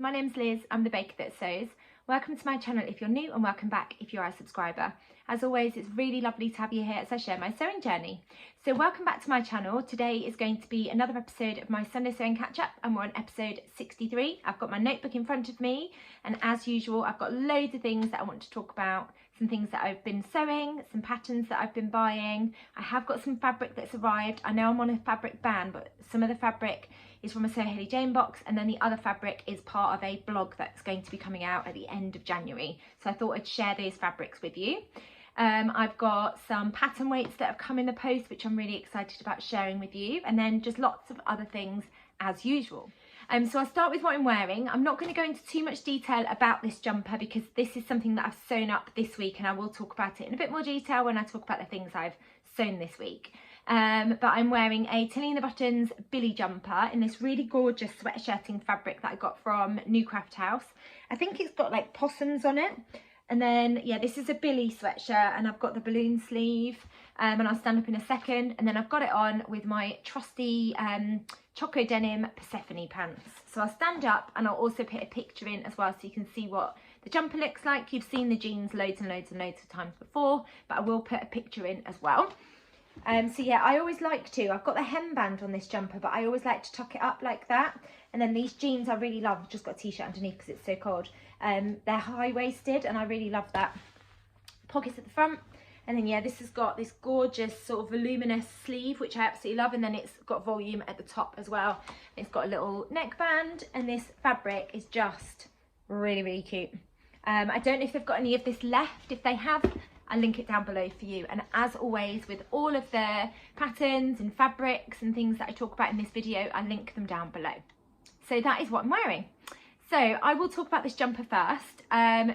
my name's Liz, I'm the baker that sews. Welcome to my channel if you're new and welcome back if you're a subscriber. As always, it's really lovely to have you here as I share my sewing journey. So welcome back to my channel. Today is going to be another episode of my Sunday Sewing Catch Up and we're on episode 63. I've got my notebook in front of me and as usual I've got loads of things that I want to talk about. Some things that I've been sewing, some patterns that I've been buying. I have got some fabric that's arrived. I know I'm on a fabric ban, but some of the fabric is from a Sew Haley Jane box and then the other fabric is part of a blog that's going to be coming out at the end of January. So I thought I'd share those fabrics with you. I've got some pattern weights that have come in the post which I'm really excited about sharing with you, and then just lots of other things as usual. So I'll start with what I'm wearing. I'm not going to go into too much detail about this jumper because this is something that I've sewn up this week and I will talk about it in a bit more detail when I talk about the things I've sewn this week. But I'm wearing a Tilly and the Buttons Billy jumper in this really gorgeous sweatshirting fabric that I got from New Craft House. I think it's got like possums on it. And then, yeah, this is a Billy sweatshirt and I've got the balloon sleeve and I'll stand up in a second. And then I've got it on with my trusty Choco Denim Persephone pants. So I'll stand up and I'll also put a picture in as well so you can see what the jumper looks like. You've seen the jeans loads and loads and loads of times before, but I will put a picture in as well. So yeah, I always like to, I've got the hemband on this jumper, but I always like to tuck it up like that. And then these jeans I really love. I've just got a t-shirt underneath because it's so cold. They're high-waisted and I really love that. Pockets at the front. And then yeah, this has got this gorgeous sort of voluminous sleeve, which I absolutely love. And then it's got volume at the top as well. It's got a little neckband and this fabric is just really, really cute. I don't know if they've got any of this left. If they have, I'll link it down below for you. And as always, with all of the patterns and fabrics and things that I talk about in this video, I'll link them down below. So that is what I'm wearing. So I will talk about this jumper first.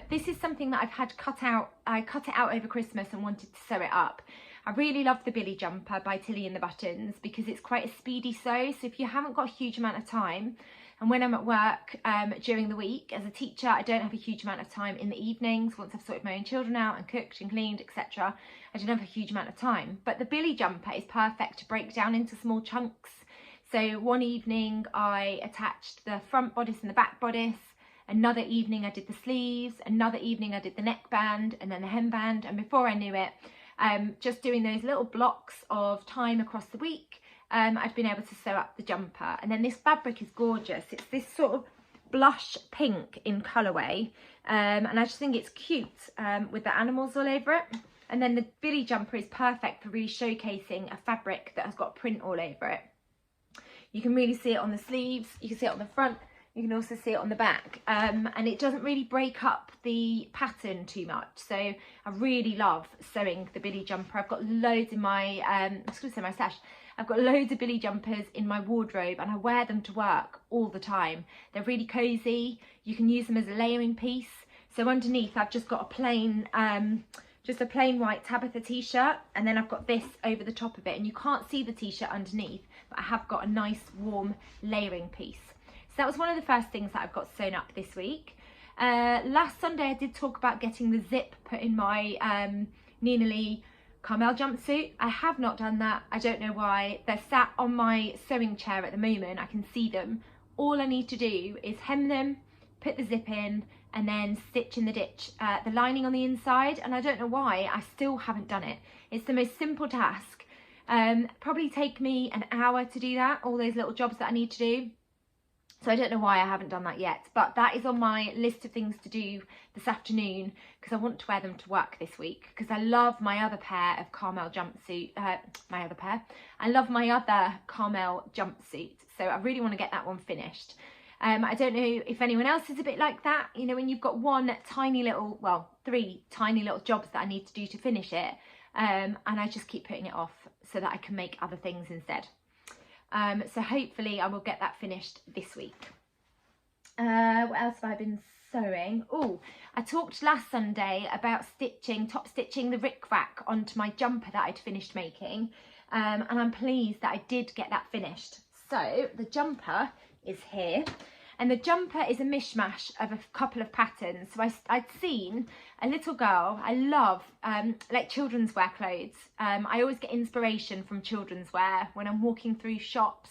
This is something that I've had cut out. I cut it out over Christmas and wanted to sew it up. I really love the Billy jumper by Tilly and the Buttons because it's quite a speedy sew. So if you haven't got a huge amount of time, and when I'm at work during the week as a teacher, I don't have a huge amount of time in the evenings. Once I've sorted my own children out and cooked and cleaned, etc., I don't have a huge amount of time. But the Billy jumper is perfect to break down into small chunks. So one evening I attached the front bodice and the back bodice. Another evening I did the sleeves. Another evening I did the neckband and then the hemband. And before I knew it, just doing those little blocks of time across the week, I've been able to sew up the jumper. And then this fabric is gorgeous. It's this sort of blush pink in colourway. And I just think it's cute with the animals all over it. And then the Billy jumper is perfect for really showcasing a fabric that has got print all over it. You can really see it on the sleeves, you can see it on the front, you can also see it on the back. And it doesn't really break up the pattern too much. So I really love sewing the Billy jumper. I've got loads in my, I was going to say my stash. I've got loads of Billy jumpers in my wardrobe and I wear them to work all the time. They're really cosy. You can use them as a layering piece. So underneath I've just got a plain, just a plain white Tabitha t-shirt, and then I've got this over the top of it, and you can't see the t-shirt underneath, but I have got a nice warm layering piece. So that was one of the first things that I've got sewn up this week. Last Sunday I did talk about getting the zip put in my Nina Lee Carmel jumpsuit. I have not done that. I don't know why. They're sat on my sewing chair at the moment. I can see them. All I need to do is hem them, put the zip in, and then stitch in the ditch the lining on the inside, and I don't know why I still haven't done it. It's the most simple task. Probably take me an hour to do that, all those little jobs that I need to do. So I don't know why I haven't done that yet, but that is on my list of things to do this afternoon because I want to wear them to work this week because I love my other pair of Carmel jumpsuit, I love my other Carmel jumpsuit, so I really want to get that one finished. I don't know if anyone else is a bit like that, you know, when you've got one tiny little, well, 3 tiny little jobs that I need to do to finish it, and I just keep putting it off so that I can make other things instead. So hopefully I will get that finished this week. What else have I been sewing? Oh, I talked last Sunday about top stitching the rickrack onto my jumper that I'd finished making, and I'm pleased that I did get that finished. So the jumper is here, and the jumper is a mishmash of a couple of patterns. So I'd seen a little girl, I love like children's wear clothes. I always get inspiration from children's wear when I'm walking through shops.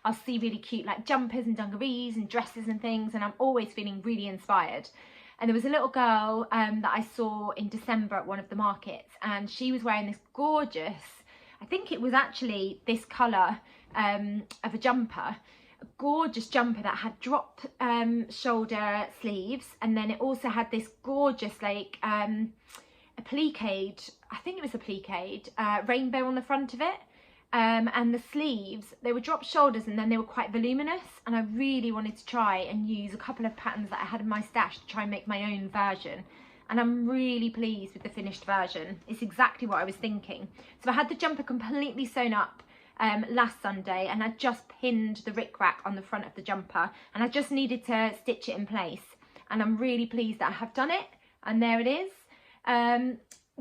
I'll see really cute like jumpers and dungarees and dresses and things, and I'm always feeling really inspired. And there was a little girl that I saw in December at one of the markets, and she was wearing this gorgeous, I think it was actually this colour of a jumper, a gorgeous jumper that had drop shoulder sleeves, and then it also had this gorgeous like a pliqued, I think it was a pliqued rainbow on the front of it. And the sleeves, they were drop shoulders and then they were quite voluminous, and I really wanted to try and use a couple of patterns that I had in my stash to try and make my own version, and I'm really pleased with the finished version. It's exactly what I was thinking. So I had the jumper completely sewn up last Sunday, and I just pinned the rickrack on the front of the jumper, and I just needed to stitch it in place, and I'm really pleased that I have done it, and there it is.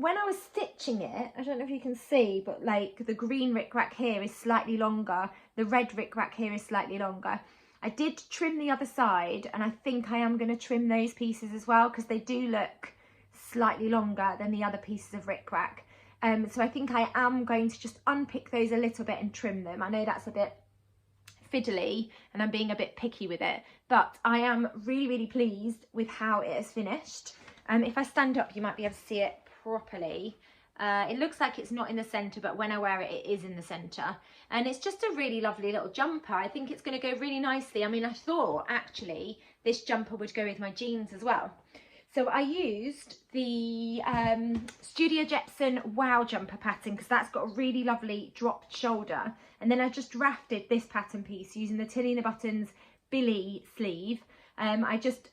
When I was stitching it, I don't know if you can see, but like the green rickrack here is slightly longer, the red rickrack here is slightly longer. I did trim the other side, and I think I am going to trim those pieces as well, because they do look slightly longer than the other pieces of rickrack. So I think I am going to just unpick those a little bit and trim them. I know that's a bit fiddly and I'm being a bit picky with it, but I am really pleased with how it is finished. If I stand up, you might be able to see it properly. It looks like it's not in the centre, but when I wear it, it is in the centre, and it's just a really lovely little jumper. I think it's going to go really nicely. I mean, I thought actually this jumper would go with my jeans as well. So I used the Studio Jepson Wow jumper pattern, because that's got a really lovely dropped shoulder, and then I just drafted this pattern piece using the Tilly in the Buttons Billy sleeve. I just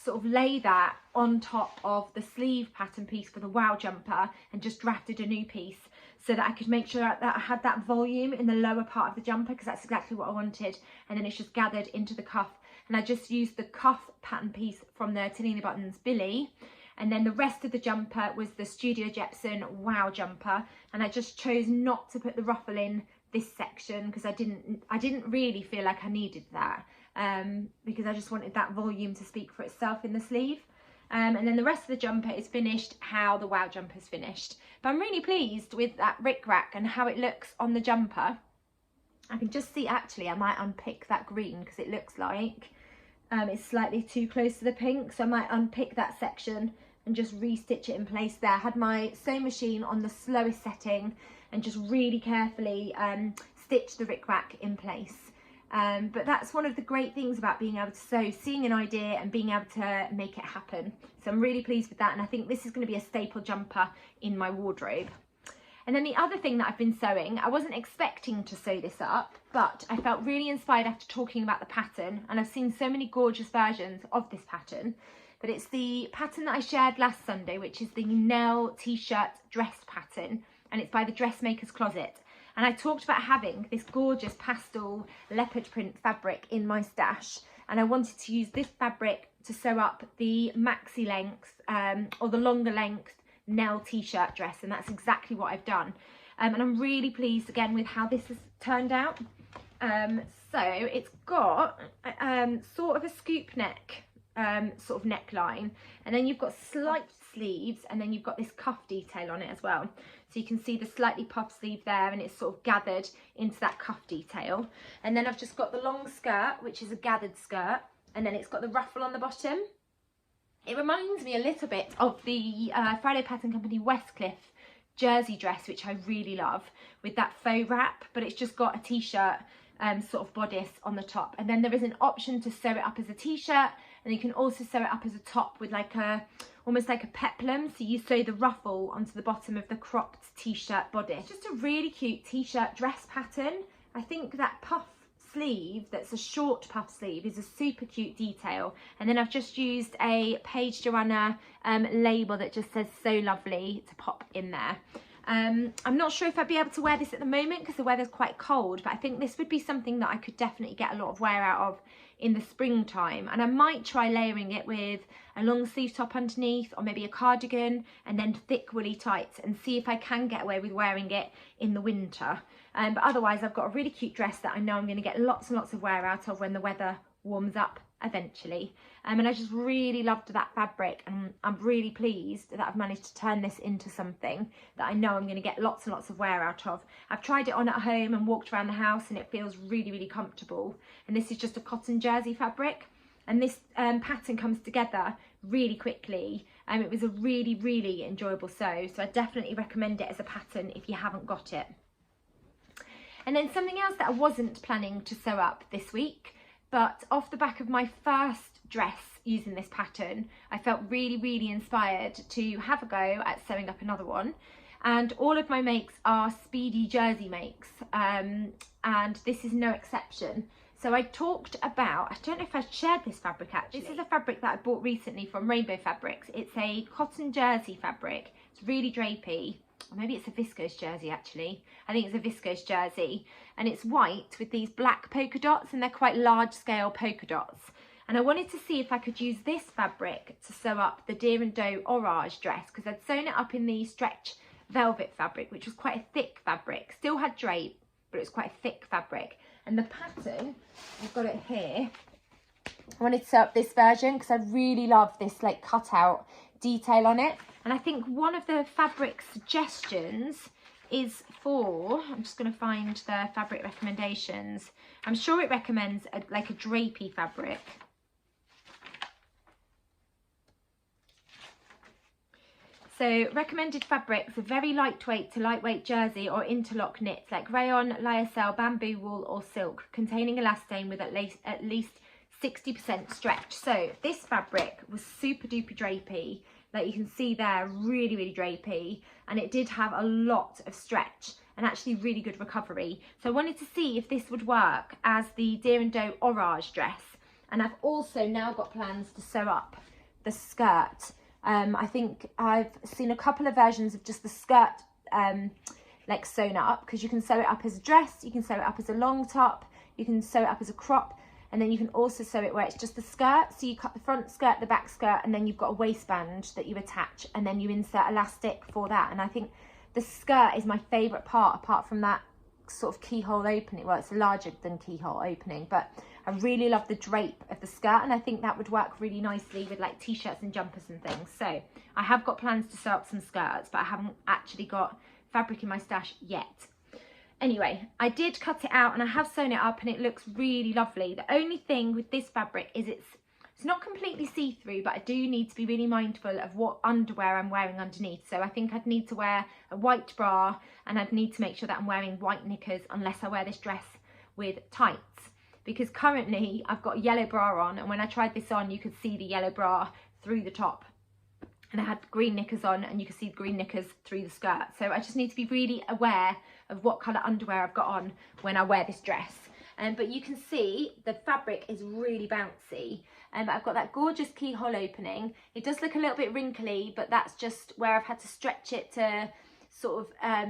sort of lay that on top of the sleeve pattern piece for the Wow jumper and just drafted a new piece so that I could make sure that I had that volume in the lower part of the jumper, because that's exactly what I wanted, and then it's just gathered into the cuff. And I just used the cuff pattern piece from the Tilly in the Buttons Billy, and then the rest of the jumper was the Studio Jepson Wow jumper, and I just chose not to put the ruffle in this section because I didn't really feel like I needed that. Because I just wanted that volume to speak for itself in the sleeve. And then the rest of the jumper is finished how the Wow jumper is finished. But I'm really pleased with that rickrack and how it looks on the jumper. I can just see, actually, I might unpick that green because it looks like it's slightly too close to the pink. So I might unpick that section and just re-stitch it in place there. I had my sewing machine on the slowest setting and just really carefully stitch the rickrack in place. But that's one of the great things about being able to sew, seeing an idea and being able to make it happen. So I'm really pleased with that, and I think this is going to be a staple jumper in my wardrobe. And then the other thing that I've been sewing, I wasn't expecting to sew this up, but I felt really inspired after talking about the pattern, and I've seen so many gorgeous versions of this pattern. But it's the pattern that I shared last Sunday, which is the Nell t-shirt dress pattern, and it's by the Dressmaker's Closet. And I talked about having this gorgeous pastel leopard print fabric in my stash, and I wanted to use this fabric to sew up the maxi length or the longer length Nell t-shirt dress, and that's exactly what I've done. And I'm really pleased again with how this has turned out. So it's got sort of a scoop neck sort of neckline, and then you've got slight sleeves, and then you've got this cuff detail on it as well. So you can see the slightly puffed sleeve there, and it's sort of gathered into that cuff detail. And then I've just got the long skirt, which is a gathered skirt, and then it's got the ruffle on the bottom. It reminds me a little bit of the Friday Pattern Company Westcliff jersey dress, which I really love, with that faux wrap, but it's just got a t-shirt sort of bodice on the top. And then there is an option to sew it up as a t-shirt, and you can also sew it up as a top with like a almost like a peplum. So you sew the ruffle onto the bottom of the cropped t-shirt bodice. It's just a really cute t-shirt dress pattern. I think that puff sleeve, that's a short puff sleeve, is a super cute detail. And then I've just used a Paige Joanna label that just says "So Lovely" to pop in there. I'm not sure if I'd be able to wear this at the moment because the weather's quite cold, but I think this would be something that I could definitely get a lot of wear out of in the springtime. And I might try layering it with a long sleeve top underneath, or maybe a cardigan, and then thick woolly tights, and see if I can get away with wearing it in the winter. But otherwise I've got a really cute dress that I know I'm going to get lots and lots of wear out of when the weather warms up eventually. And I just really loved that fabric, and I'm really pleased that I've managed to turn this into something that I know I'm going to get lots and lots of wear out of. I've tried it on at home and walked around the house, and it feels really, really comfortable. And this is just a cotton jersey fabric, and this pattern comes together really quickly. It was a really, really enjoyable sew, so I definitely recommend it as a pattern if you haven't got it. And then something else that I wasn't planning to sew up this week, but off the back of my first dress using this pattern, I felt really, really inspired to have a go at sewing up another one. And all of my makes are speedy jersey makes, and this is no exception. So I talked about, I don't know if I shared this fabric actually. This is a fabric that I bought recently from Rainbow Fabrics. It's a cotton jersey fabric. It's really drapey. Or maybe it's a viscose jersey actually. I think it's a viscose jersey, and it's white with these black polka dots, and they're quite large scale polka dots. And I wanted to see if I could use this fabric to sew up the Deer and Doe Orage dress, because I'd sewn it up in the stretch velvet fabric, which was quite a thick fabric. Still had drape, but it was quite a thick fabric. And the pattern, I've got it here. I wanted to sew up this version because I really love this like cutout detail on it. And I think one of the fabric suggestions is for, I'm just going to find the fabric recommendations. I'm sure it recommends like a drapey fabric. So recommended fabrics are very lightweight to lightweight jersey or interlock knits like rayon, lyocell, bamboo wool or silk, containing elastane with at least 60% stretch. So this fabric was super duper drapey, like you can see there, really, really drapey, and it did have a lot of stretch and actually really good recovery. So I wanted to see if this would work as the Deer and Doe Orage dress. And I've also now got plans to sew up the skirt. I think I've seen a couple of versions of just the skirt like sewn up, because you can sew it up as a dress, you can sew it up as a long top, you can sew it up as a crop, and then you can also sew it where it's just the skirt. So you cut the front skirt, the back skirt, and then you've got a waistband that you attach, and then you insert elastic for that. And I think the skirt is my favourite part, apart from that sort of keyhole opening. Well, it's larger than keyhole opening, but I really love the drape of the skirt, and I think that would work really nicely with like t-shirts and jumpers and things. So I have got plans to sew up some skirts, but I haven't actually got fabric in my stash yet. Anyway, I did cut it out and I have sewn it up, and it looks really lovely. The only thing with this fabric is it's not completely see-through, but I do need to be really mindful of what underwear I'm wearing underneath. So I think I'd need to wear a white bra, and I'd need to make sure that I'm wearing white knickers unless I wear this dress with tights. Because currently I've got a yellow bra on, and when I tried this on, you could see the yellow bra through the top. And I had green knickers on, and you could see the green knickers through the skirt. So I just need to be really aware of what colour underwear I've got on when I wear this dress. But you can see the fabric is really bouncy. But I've got that gorgeous keyhole opening. It does look a little bit wrinkly, but that's just where I've had to stretch it to sort of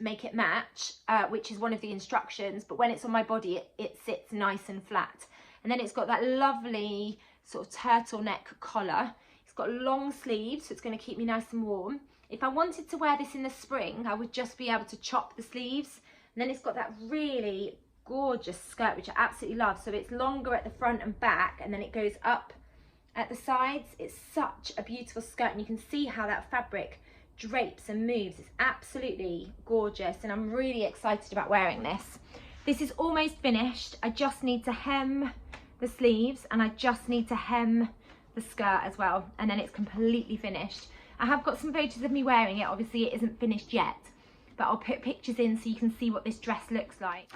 make it match, which is one of the instructions. But when it's on my body, it sits nice and flat. And then it's got that lovely sort of turtleneck collar. It's got long sleeves, so it's going to keep me nice and warm. If I wanted to wear this in the spring, I would just be able to chop the sleeves. And then it's got that really gorgeous skirt, which I absolutely love. So it's longer at the front and back, and then it goes up at the sides. It's such a beautiful skirt, and you can see how that fabric drapes and moves. It's absolutely gorgeous, and I'm really excited about wearing this. This is almost finished. I just need to hem the sleeves, and I just need to hem the skirt as well, and then it's completely finished. I have got some photos of me wearing it. Obviously it isn't finished yet, but I'll put pictures in so you can see what this dress looks like.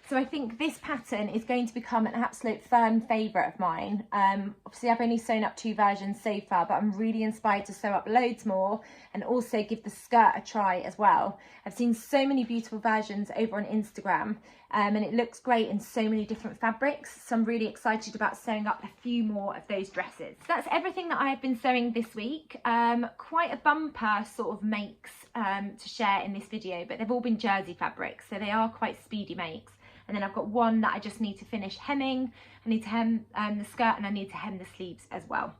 So I think this pattern is going to become an absolute firm favourite of mine. Obviously I've only sewn up 2 versions so far, but I'm really inspired to sew up loads more and also give the skirt a try as well. I've seen so many beautiful versions over on Instagram, and it looks great in so many different fabrics. So I'm really excited about sewing up a few more of those dresses. So that's everything that I have been sewing this week. Quite a bumper sort of makes to share in this video, but they've all been jersey fabrics, so they are quite speedy makes. And then I've got one that I just need to finish hemming. I need to hem the skirt, and I need to hem the sleeves as well.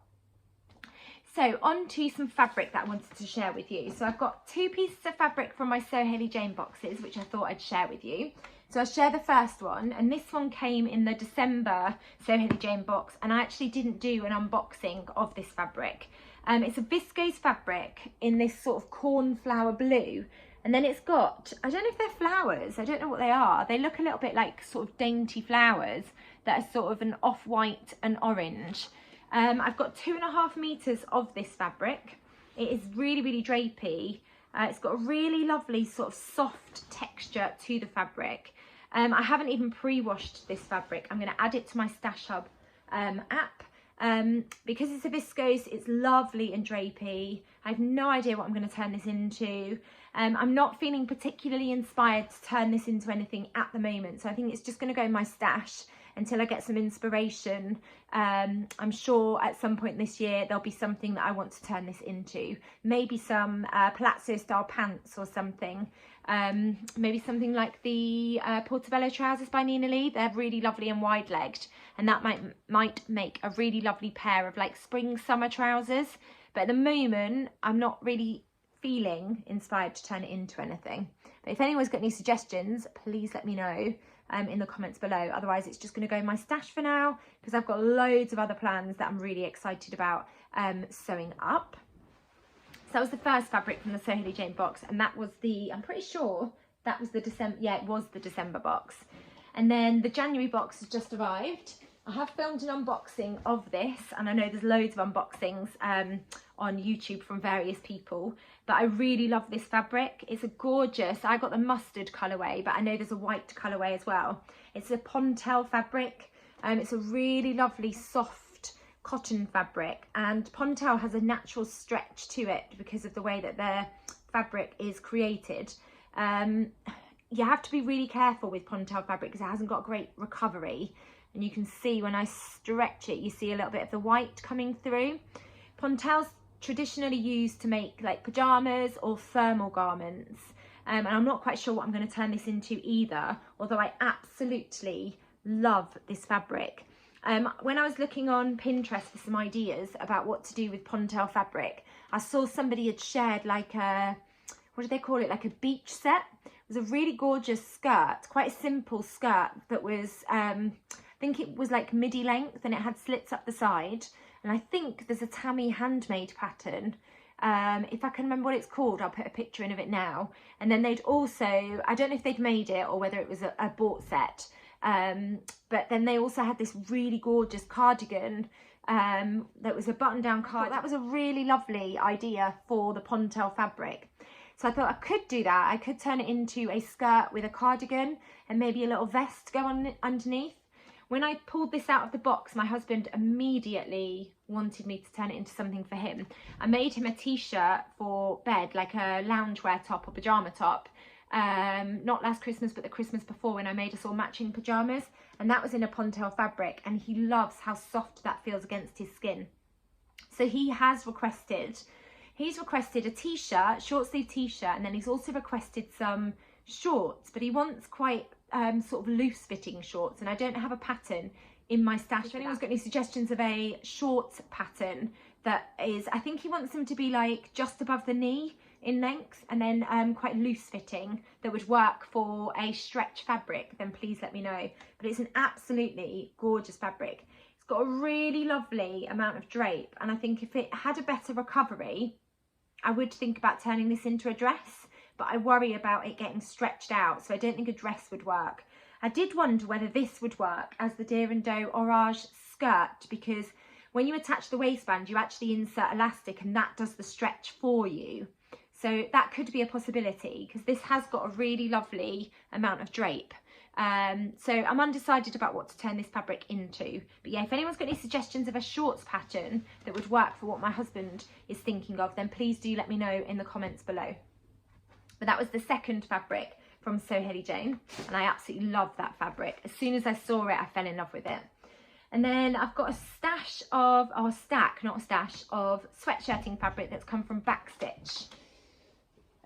So on to some fabric that I wanted to share with you. So I've got 2 pieces of fabric from my Sew Hayley Jane boxes, which I thought I'd share with you. So I'll share the first one, and this one came in the December So Haley Jane box, and I actually didn't do an unboxing of this fabric. It's a viscose fabric in this sort of cornflower blue, and then it's got, I don't know if they're flowers, I don't know what they are. They look a little bit like sort of dainty flowers that are sort of an off-white and orange. I've got 2.5 meters of this fabric. It is really, really drapey. It's got a really lovely sort of soft texture to the fabric. I haven't even pre-washed this fabric. I'm going to add it to my Stash Hub app. Because it's a viscose, it's lovely and drapey. I have no idea what I'm going to turn this into. I'm not feeling particularly inspired to turn this into anything at the moment, so I think it's just going to go in my stash until I get some inspiration. I'm sure at some point this year there'll be something that I want to turn this into. Maybe some palazzo style pants or something. Maybe something like the Portobello trousers by Nina Lee. They're really lovely and wide legged, and that might make a really lovely pair of like spring summer trousers. But at the moment I'm not really feeling inspired to turn it into anything. But if anyone's got any suggestions, please let me know in the comments below. Otherwise it's just going to go in my stash for now, because I've got loads of other plans that I'm really excited about sewing up. So that was the first fabric from the So Haley Jane box, and that was the, I'm pretty sure that was the December, yeah, it was the December box. And then the January box has just arrived. I have filmed an unboxing of this, and I know there's loads of unboxings on YouTube from various people, but I really love this fabric. It's a gorgeous, I got the mustard colourway, but I know there's a white colourway as well. It's a Pontel fabric. It's a really lovely soft cotton fabric, and Pontel has a natural stretch to it because of the way that their fabric is created. You have to be really careful with Pontel fabric because it hasn't got great recovery. And you can see when I stretch it, you see a little bit of the white coming through. Pontel's traditionally used to make like pyjamas or thermal garments. And I'm not quite sure what I'm going to turn this into either, although I absolutely love this fabric. When I was looking on Pinterest for some ideas about what to do with Pontel fabric, I saw somebody had shared like a, what do they call it, like a beach set. It was a really gorgeous skirt, quite a simple skirt that was, I think it was like midi length, and it had slits up the side. And I think there's a Tammy handmade pattern. If I can remember what it's called, I'll put a picture in of it now. And then they'd also, I don't know if they'd made it or whether it was a bought set. But then they also had this really gorgeous cardigan that was a button down cardigan. That was a really lovely idea for the Pontel fabric. So I thought I could do that. I could turn it into a skirt with a cardigan and maybe a little vest to go on underneath. When I pulled this out of the box, my husband immediately wanted me to turn it into something for him. I made him a t-shirt for bed, like a loungewear top or pyjama top. Not last Christmas, but the Christmas before, when I made us all matching pyjamas. And that was in a Pontel fabric, and he loves how soft that feels against his skin. So he has requested, a t-shirt, short sleeve t-shirt, and then he's also requested some shorts, but he wants quite sort of loose fitting shorts, and I don't have a pattern in my stash. If anyone's got any suggestions of a shorts pattern that is, I think he wants them to be like just above the knee in length, and then quite loose fitting that would work for a stretch fabric, then please let me know. But it's an absolutely gorgeous fabric. It's got a really lovely amount of drape, and I think if it had a better recovery, I would think about turning this into a dress, but I worry about it getting stretched out, so I don't think a dress would work. I did wonder whether this would work as the Deer and Doe Orage skirt, because when you attach the waistband, you actually insert elastic and that does the stretch for you. So that could be a possibility, because this has got a really lovely amount of drape. So I'm undecided about what to turn this fabric into. But yeah, if anyone's got any suggestions of a shorts pattern that would work for what my husband is thinking of, then please do let me know in the comments below. But that was the second fabric from So Haley Jane, and I absolutely love that fabric. As soon as I saw it, I fell in love with it. And then I've got a stash of, oh, a stack, not a stash, of sweatshirting fabric that's come from Backstitch.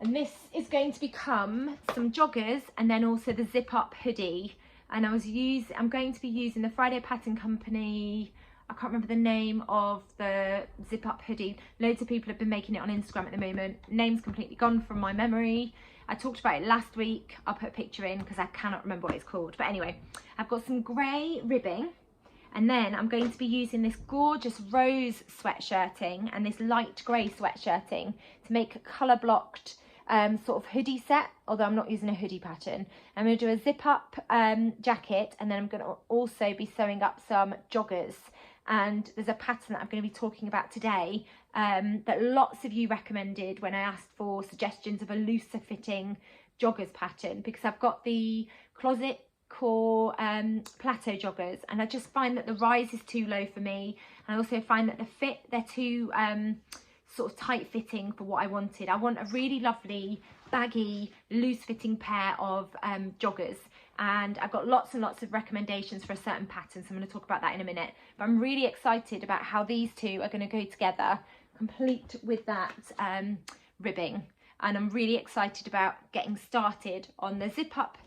And this is going to become some joggers and then also the zip up hoodie. And I'm going to be using the Friday Pattern Company, I can't remember the name of the zip up hoodie. Loads of people have been making it on Instagram at the moment. Name's completely gone from my memory. I talked about it last week. I'll put a picture in because I cannot remember what it's called. But anyway, I've got some grey ribbing, and then I'm going to be using this gorgeous rose sweatshirting and this light grey sweatshirting to make a colour blocked sort of hoodie set, although I'm not using a hoodie pattern. I'm going to do a zip up jacket, and then I'm going to also be sewing up some joggers. And there's a pattern that I'm going to be talking about today that lots of you recommended when I asked for suggestions of a looser fitting joggers pattern, because I've got the closet core plateau joggers, and I just find that the rise is too low for me, and I also find that the fit, they're too sort of tight fitting for what I wanted. I want a really lovely baggy loose fitting pair of joggers, and I've got lots and lots of recommendations for a certain pattern, so I'm going to talk about that in a minute. But I'm really excited about how these two are going to go together, complete with that ribbing, and I'm really excited about getting started on the zip up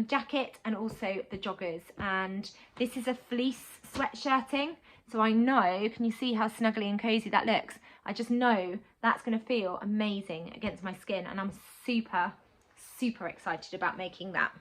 jacket and also the joggers. And this is a fleece sweatshirting, so I know, can you see how snuggly and cozy that looks? I just know that's going to feel amazing against my skin, and I'm super excited about making that.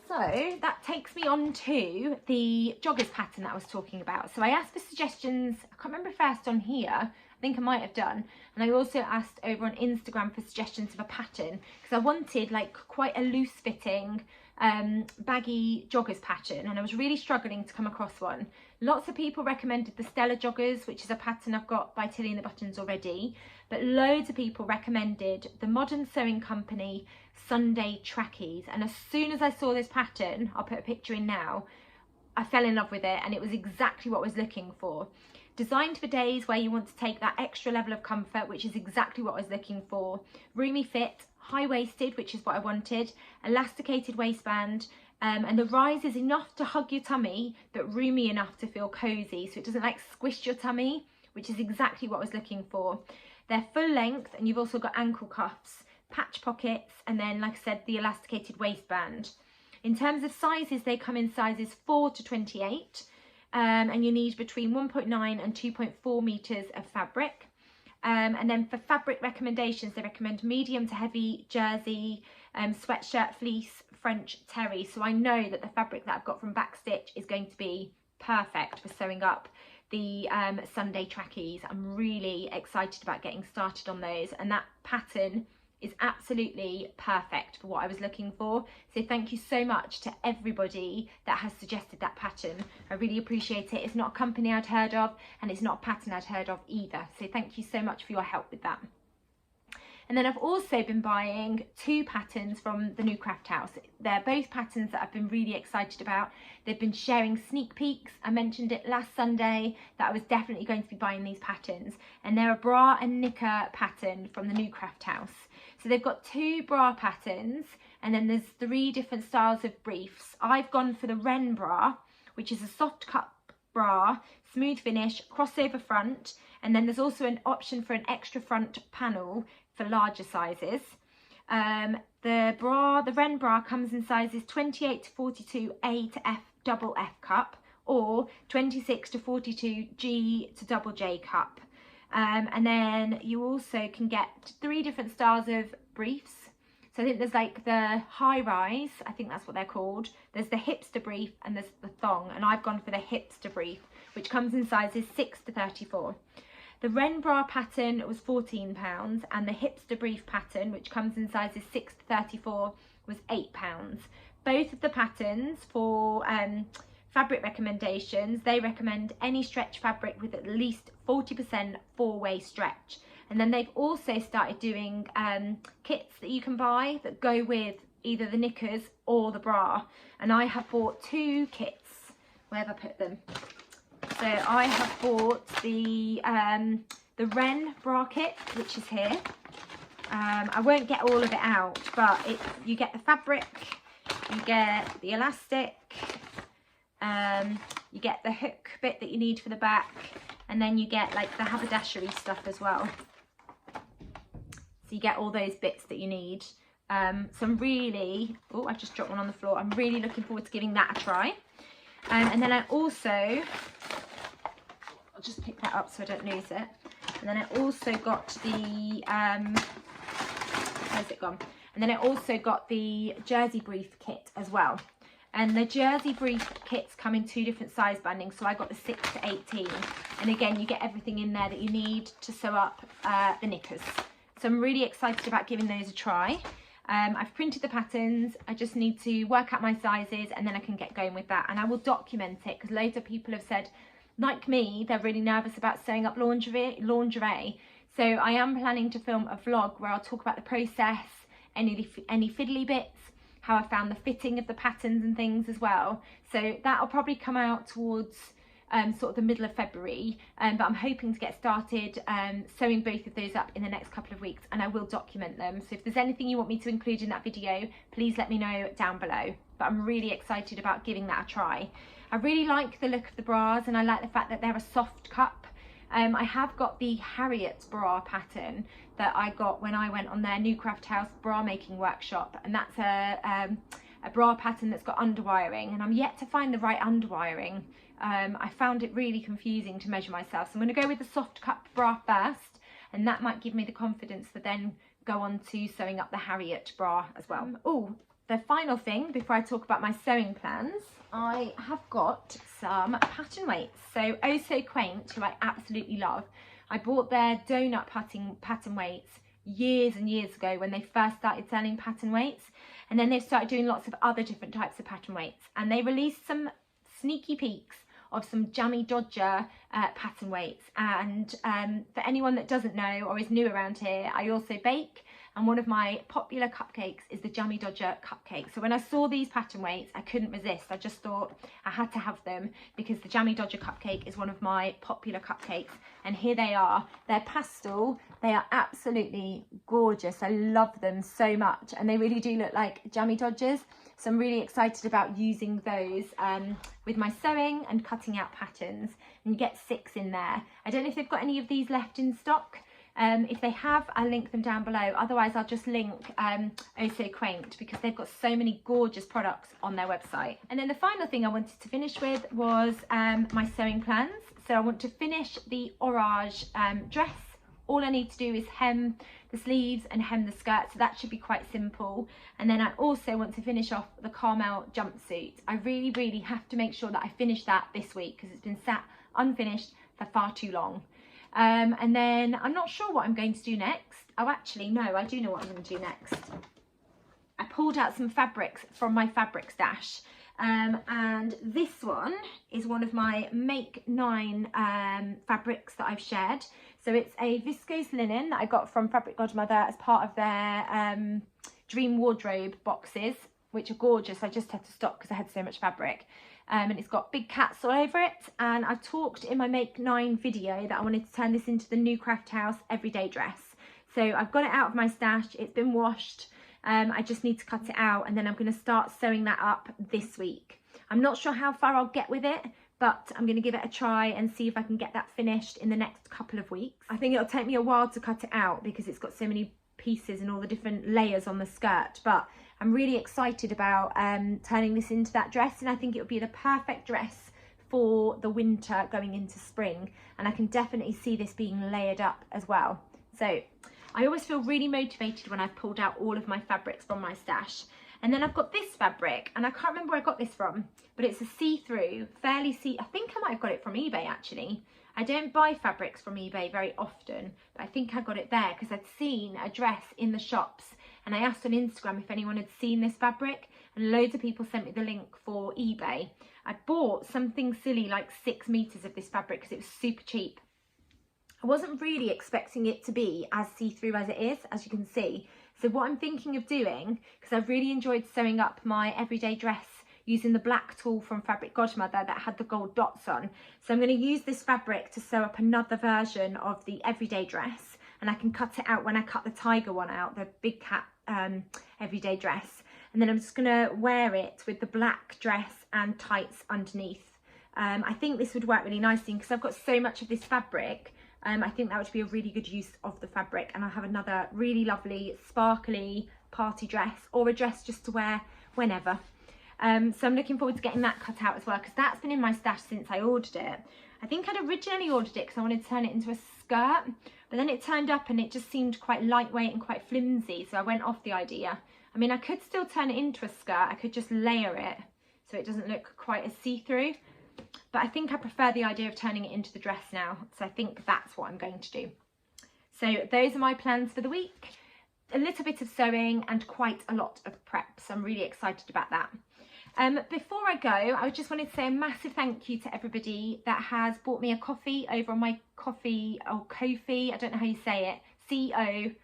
So that takes me on to the joggers pattern that I was talking about. So I asked for suggestions, I can't remember if I asked on here, I think I might have done, and I also asked over on Instagram for suggestions of a pattern, because I wanted like quite a loose fitting baggy joggers pattern, and I was really struggling to come across one. Lots of people recommended the Stella joggers, which is a pattern I've got by Tilly and the Buttons already, but loads of people recommended the Modern Sewing Company Sunday trackies, and as soon as I saw this pattern, I'll put a picture in now, I fell in love with it, and it was exactly what I was looking for. Designed for days where you want to take that extra level of comfort, which is exactly what I was looking for. Roomy fit, high-waisted, which is what I wanted, elasticated waistband, and the rise is enough to hug your tummy, but roomy enough to feel cozy, so it doesn't like squish your tummy, which is exactly what I was looking for. They're full length, and you've also got ankle cuffs, patch pockets, and then, like I said, the elasticated waistband. In terms of sizes, they come in sizes 4 to 28, and you need between 1.9 and 2.4 meters of fabric. And then for fabric recommendations, they recommend medium to heavy jersey, sweatshirt, fleece, French terry. So I know that the fabric that I've got from Backstitch is going to be perfect for sewing up the Sunday trackies. I'm really excited about getting started on those, and that pattern is absolutely perfect for what I was looking for. So thank you so much to everybody that has suggested that pattern. I really appreciate it. It's not a company I'd heard of, and it's not a pattern I'd heard of either. So thank you so much for your help with that. And then I've also been buying 2 patterns from the new craft house. They're both patterns that I've been really excited about. They've been sharing sneak peeks. I mentioned it last Sunday that I was definitely going to be buying these patterns, and they're a bra and knicker pattern from the new craft house. So they've got 2 bra patterns, and then there's 3 different styles of briefs. I've gone for the Wren bra, which is a soft cut bra, smooth finish, crossover front, and then there's also an option for an extra front panel for larger sizes. The Wren bra comes in sizes 28 to 42 A to F double F cup, or 26 to 42 G to double J cup. And then you also can get 3 different styles of briefs. So I think there's like the high rise, I think that's what they're called. There's the hipster brief, and there's the thong, and I've gone for the hipster brief, which comes in sizes 6 to 34. The Wren bra pattern was £14, and the hipster brief pattern, which comes in sizes 6 to 34, was £8. Both of the patterns for fabric recommendations, they recommend any stretch fabric with at least 40% 4-way stretch. And then they've also started doing kits that you can buy that go with either the knickers or the bra. And I have bought 2 kits. Where have I put them? So I have bought the Wren bra kit, which is here. I won't get all of it out, but you get the fabric, you get the elastic, you get the hook bit that you need for the back, and then you get like the haberdashery stuff as well. So you get all those bits that you need. So I'm really, oh, I just dropped one on the floor. I'm really looking forward to giving that a try. And then I also, I'll just pick that up so I don't lose it. And then I also got the where's it gone? And then I also got the jersey brief kit as well. And the jersey brief kits come in 2 different size bandings. So I got the 6 to 18. And again, you get everything in there that you need to sew up the knickers. So I'm really excited about giving those a try. I've printed the patterns. I just need to work out my sizes and then I can get going with that. And I will document it because loads of people have said, like me, they're really nervous about sewing up lingerie. So I am planning to film a vlog where I'll talk about the process, any fiddly bits, how I found the fitting of the patterns and things as well. So that'll probably come out towards sort of the middle of February, but I'm hoping to get started sewing both of those up in the next couple of weeks, and I will document them. So if there's anything you want me to include in that video, please let me know down below. But I'm really excited about giving that a try. I really like the look of the bras, and I like the fact that they're a soft cup. I have got the Harriet bra pattern that I got when I went on their New Craft House bra making workshop, and that's a bra pattern that's got underwiring, and I'm yet to find the right underwiring. I found it really confusing to measure myself, so I'm going to go with the soft cup bra first, and that might give me the confidence to then go on to sewing up the Harriet bra as well. Oh, the final thing before I talk about my sewing plans, I have got some pattern weights. So Oh So Quaint, who I absolutely love, I bought their donut pattern weights years and years ago when they first started selling pattern weights, and then they've started doing lots of other different types of pattern weights, and they released some sneaky peeks of some Jammy Dodger pattern weights. And for anyone that doesn't know or is new around here, I also bake, and one of my popular cupcakes is the Jammy Dodger cupcake. So when I saw these pattern weights, I couldn't resist. I just thought I had to have them because the Jammy Dodger cupcake is one of my popular cupcakes. And here they are. They're pastel. They are absolutely gorgeous. I love them so much, and they really do look like Jammy Dodgers. So I'm really excited about using those with my sewing and cutting out patterns. And you get 6 in there. I don't know if they've got any of these left in stock. If they have, I'll link them down below. Otherwise, I'll just link Oh So Quaint because they've got so many gorgeous products on their website. And then the final thing I wanted to finish with was my sewing plans. So I want to finish the Orage dress. All I need to do is hem the sleeves and hem the skirt, so that should be quite simple. And then I also want to finish off the Carmel jumpsuit. I really have to make sure that I finish that this week because it's been sat unfinished for far too long. And then I'm not sure what I'm going to do next. Oh, actually, no, I do know what I'm going to do next. I pulled out some fabrics from my fabric stash. And this one is one of my Make 9 fabrics that I've shared. So it's a viscose linen that I got from Fabric Godmother as part of their Dream Wardrobe boxes, which are gorgeous. I just had to stop because I had so much fabric. And it's got big cats all over it. And I talked in my Make 9 video that I wanted to turn this into the New Craft House everyday dress. So I've got it out of my stash. It's been washed. I just need to cut it out, and then I'm going to start sewing that up this week. I'm not sure how far I'll get with it, but I'm going to give it a try and see if I can get that finished in the next couple of weeks. I think it'll take me a while to cut it out because it's got so many pieces and all the different layers on the skirt, but I'm really excited about turning this into that dress, and I think it'll be the perfect dress for the winter going into spring, and I can definitely see this being layered up as well. So I always feel really motivated when I've pulled out all of my fabrics from my stash. And then I've got this fabric, and I can't remember where I got this from, but it's a see-through, I think I might have got it from eBay actually. I don't buy fabrics from eBay very often, but I think I got it there because I'd seen a dress in the shops, and I asked on Instagram if anyone had seen this fabric, and loads of people sent me the link for eBay. I bought something silly like 6 meters of this fabric because it was super cheap. I wasn't really expecting it to be as see-through as it is, as you can see. So what I'm thinking of doing, because I've really enjoyed sewing up my everyday dress using the black tool from Fabric Godmother that had the gold dots on. So I'm going to use this fabric to sew up another version of the everyday dress, and I can cut it out when I cut the tiger one out, the big cat everyday dress. And then I'm just going to wear it with the black dress and tights underneath. I think this would work really nicely because I've got so much of this fabric. I think that would be a really good use of the fabric, and I'll have another really lovely sparkly party dress or a dress just to wear whenever. So I'm looking forward to getting that cut out as well, because that's been in my stash since I ordered it. I think I'd originally ordered it because I wanted to turn it into a skirt, but then it turned up and it just seemed quite lightweight and quite flimsy, so I went off the idea. I mean, I could still turn it into a skirt, I could just layer it so it doesn't look quite as see-through, but I think I prefer the idea of turning it into the dress now, so I think that's what I'm going to do. So those are my plans for the week. A little bit of sewing and quite a lot of prep, so I'm really excited about that. Before I go, I just wanted to say a massive thank you to everybody that has bought me a coffee over on my Ko-fi, I don't know how you say it, CO-FI.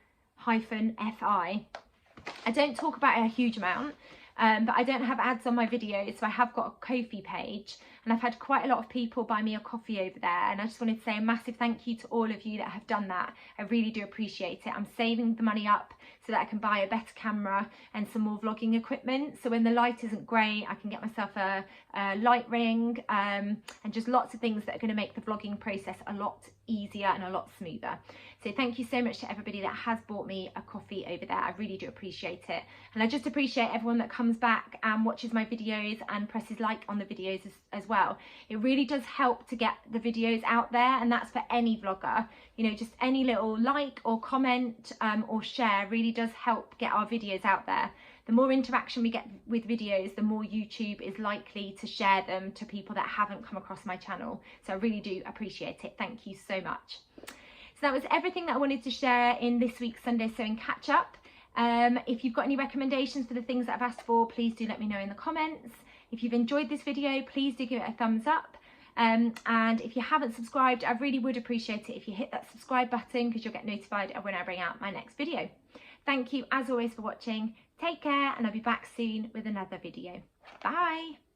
I don't talk about it a huge amount, but I don't have ads on my videos, so I have got a Ko-fi page, and I've had quite a lot of people buy me a coffee over there, and I just wanted to say a massive thank you to all of you that have done that. I really do appreciate it. I'm saving the money up so that I can buy a better camera and some more vlogging equipment, so when the light isn't great I can get myself a light ring, and just lots of things that are going to make the vlogging process a lot easier and a lot smoother. So thank you so much to everybody that has bought me a coffee over there. I really do appreciate it, and I just appreciate everyone that comes back and watches my videos and presses like on the videos as well. It really does help to get the videos out there, and that's for any vlogger. You know, just any little like or comment or share really does help get our videos out there. The more interaction we get with videos, the more YouTube is likely to share them to people that haven't come across my channel. So I really do appreciate it. Thank you so much. So that was everything that I wanted to share in this week's Sunday Sewing Catch Up. If you've got any recommendations for the things that I've asked for, please do let me know in the comments. If you've enjoyed this video, please do give it a thumbs up. And if you haven't subscribed, I really would appreciate it if you hit that subscribe button, because you'll get notified when I bring out my next video. Thank you as always for watching. Take care, and I'll be back soon with another video. Bye.